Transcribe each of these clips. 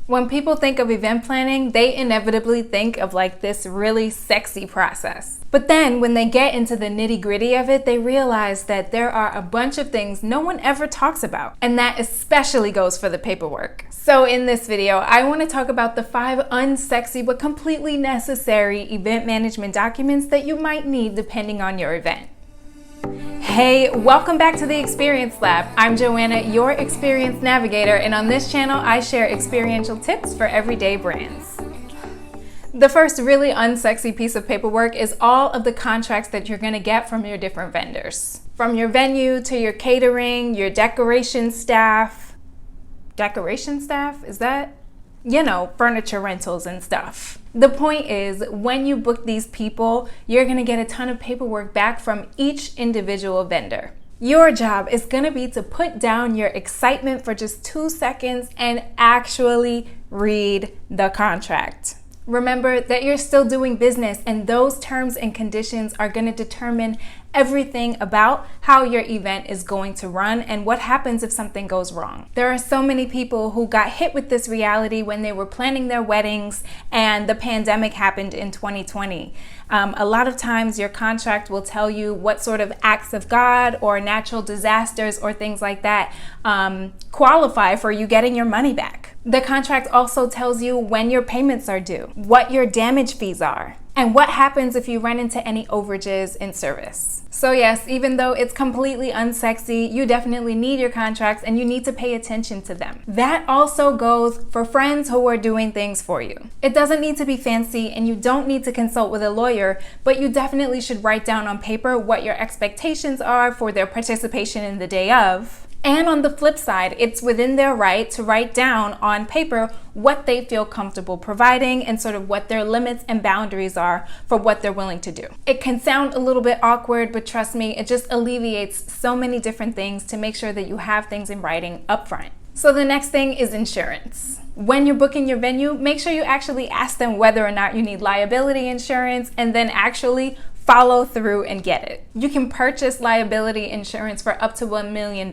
When people think of event planning, they inevitably think of like this really sexy process. But then when they get into the nitty-gritty of it, they realize that there are a bunch of things no one ever talks about. And that especially goes for the paperwork. So in this video, I want to talk about the 5 unsexy but completely necessary event management documents that you might need depending on your event. Hey, welcome back to the Experience Lab. I'm Joanna, your experience navigator, and on this channel, I share experiential tips for everyday brands. The first really unsexy piece of paperwork is all of the contracts that you're gonna get from your different vendors. From your venue to your catering, your decoration staff. Decoration staff? Is that? You know, furniture rentals and stuff. The point is, when you book these people, you're gonna get a ton of paperwork back from each individual vendor. Your job is gonna be to put down your excitement for just 2 seconds and actually read the contract. Remember that you're still doing business, and those terms and conditions are going to determine everything about how your event is going to run and what happens if something goes wrong. There are so many people who got hit with this reality when they were planning their weddings and the pandemic happened in 2020. A lot of times your contract will tell you what sort of acts of God or natural disasters or things like that qualify for you getting your money back. The contract also tells you when your payments are due, what your damage fees are, and what happens if you run into any overages in service. So yes, even though it's completely unsexy, you definitely need your contracts and you need to pay attention to them. That also goes for friends who are doing things for you. It doesn't need to be fancy and you don't need to consult with a lawyer, but you definitely should write down on paper what your expectations are for their participation in the day of. And on the flip side, it's within their right to write down on paper what they feel comfortable providing and sort of what their limits and boundaries are for what they're willing to do. It can sound a little bit awkward, but trust me, it just alleviates so many different things to make sure that you have things in writing up front. So the next thing is insurance. When you're booking your venue, make sure you actually ask them whether or not you need liability insurance and then actually follow through and get it. You can purchase liability insurance for up to $1 million,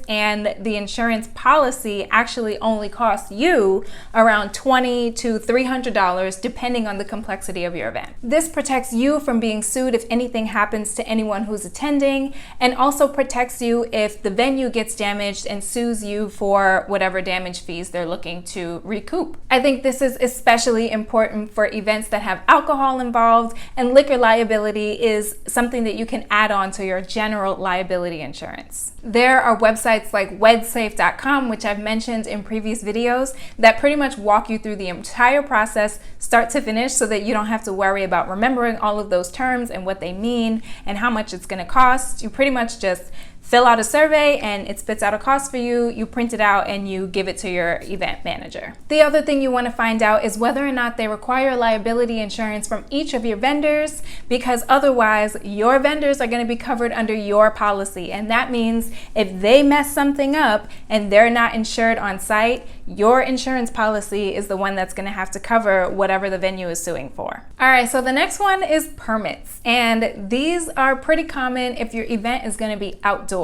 and the insurance policy actually only costs you around $20 to $300 depending on the complexity of your event. This protects you from being sued if anything happens to anyone who's attending, and also protects you if the venue gets damaged and sues you for whatever damage fees they're looking to recoup. I think this is especially important for events that have alcohol involved, and liquor liability is something that you can add on to your general liability insurance. There are websites like wedsafe.com, which I've mentioned in previous videos, that pretty much walk you through the entire process start to finish so that you don't have to worry about remembering all of those terms and what they mean and how much it's going to cost. You pretty much just fill out a survey and it spits out a cost for you, you print it out and you give it to your event manager. The other thing you want to find out is whether or not they require liability insurance from each of your vendors, because otherwise your vendors are going to be covered under your policy, and that means if they mess something up and they're not insured on site, your insurance policy is the one that's going to have to cover whatever the venue is suing for. All right, so the next one is permits, and these are pretty common if your event is going to be outdoors.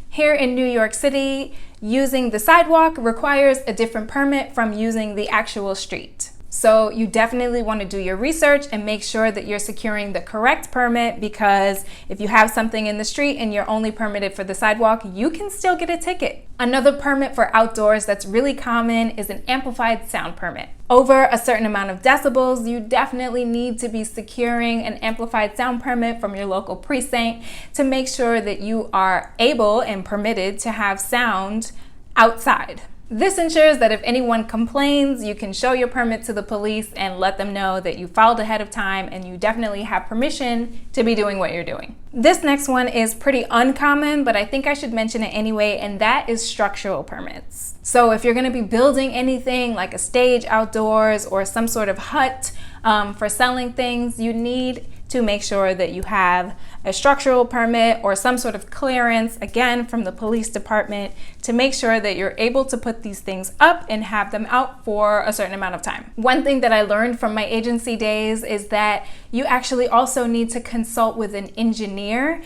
Here in New York City, using the sidewalk requires a different permit from using the actual street. So you definitely want to do your research and make sure that you're securing the correct permit, because if you have something in the street and you're only permitted for the sidewalk, you can still get a ticket. Another permit for outdoors that's really common is an amplified sound permit. Over a certain amount of decibels, you definitely need to be securing an amplified sound permit from your local precinct to make sure that you are able and permitted to have sound outside. This ensures that if anyone complains, you can show your permit to the police and let them know that you filed ahead of time and you definitely have permission to be doing what you're doing. This next one is pretty uncommon, but I think I should mention it anyway, and that is structural permits. So if you're going to be building anything like a stage outdoors or some sort of hut for selling things, you need to make sure that you have a structural permit or some sort of clearance, again, from the police department, to make sure that you're able to put these things up and have them out for a certain amount of time. One thing that I learned from my agency days is that you actually also need to consult with an engineer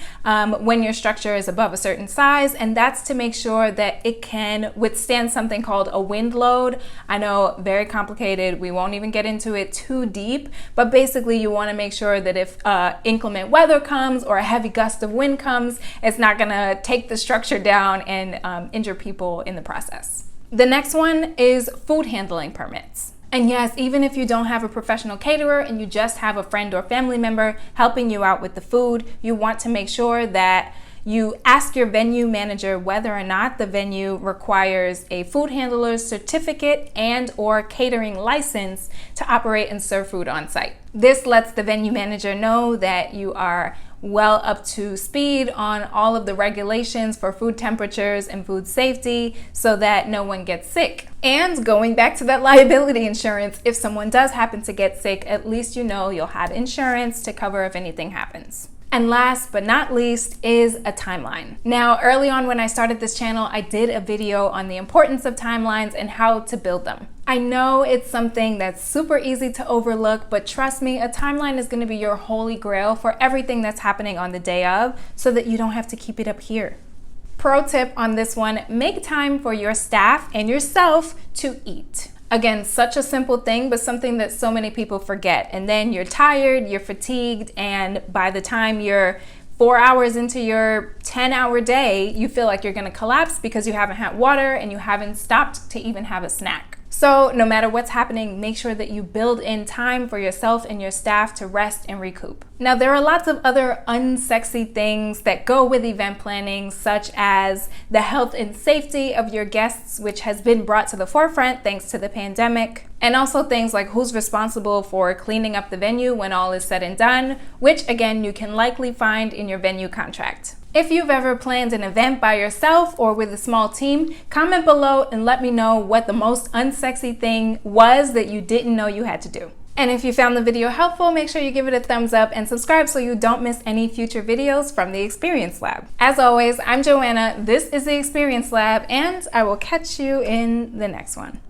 when your structure is above a certain size, and that's to make sure that it can withstand something called a wind load. I know, very complicated, we won't even get into it too deep, but basically you want to make sure that if inclement weather comes or a heavy gust of wind comes, it's not going to take the structure down and injure people in the process. The next one is food handling permits. And yes, even if you don't have a professional caterer and you just have a friend or family member helping you out with the food, you want to make sure that you ask your venue manager whether or not the venue requires a food handler's certificate and or catering license to operate and serve food on site. This lets the venue manager know that you are well up to speed on all of the regulations for food temperatures and food safety so that no one gets sick. And going back to that liability insurance, if someone does happen to get sick, at least you know you'll have insurance to cover if anything happens. And last but not least is a timeline. Now, early on when I started this channel, I did a video on the importance of timelines and how to build them. I know it's something that's super easy to overlook, but trust me, a timeline is going to be your holy grail for everything that's happening on the day of so that you don't have to keep it up here. Pro tip on this one, make time for your staff and yourself to eat. Again, such a simple thing, but something that so many people forget. And then you're tired, you're fatigued, and by the time you're 4 hours into your 10-hour day, you feel like you're gonna collapse because you haven't had water and you haven't stopped to even have a snack. So no matter what's happening, make sure that you build in time for yourself and your staff to rest and recoup. Now, there are lots of other unsexy things that go with event planning, such as the health and safety of your guests, which has been brought to the forefront thanks to the pandemic. And also things like who's responsible for cleaning up the venue when all is said and done, which again, you can likely find in your venue contract. If you've ever planned an event by yourself or with a small team, comment below and let me know what the most unsexy thing was that you didn't know you had to do. And if you found the video helpful, make sure you give it a thumbs up and subscribe so you don't miss any future videos from the Experience Lab. As always, I'm Joanna, this is the Experience Lab, and I will catch you in the next one.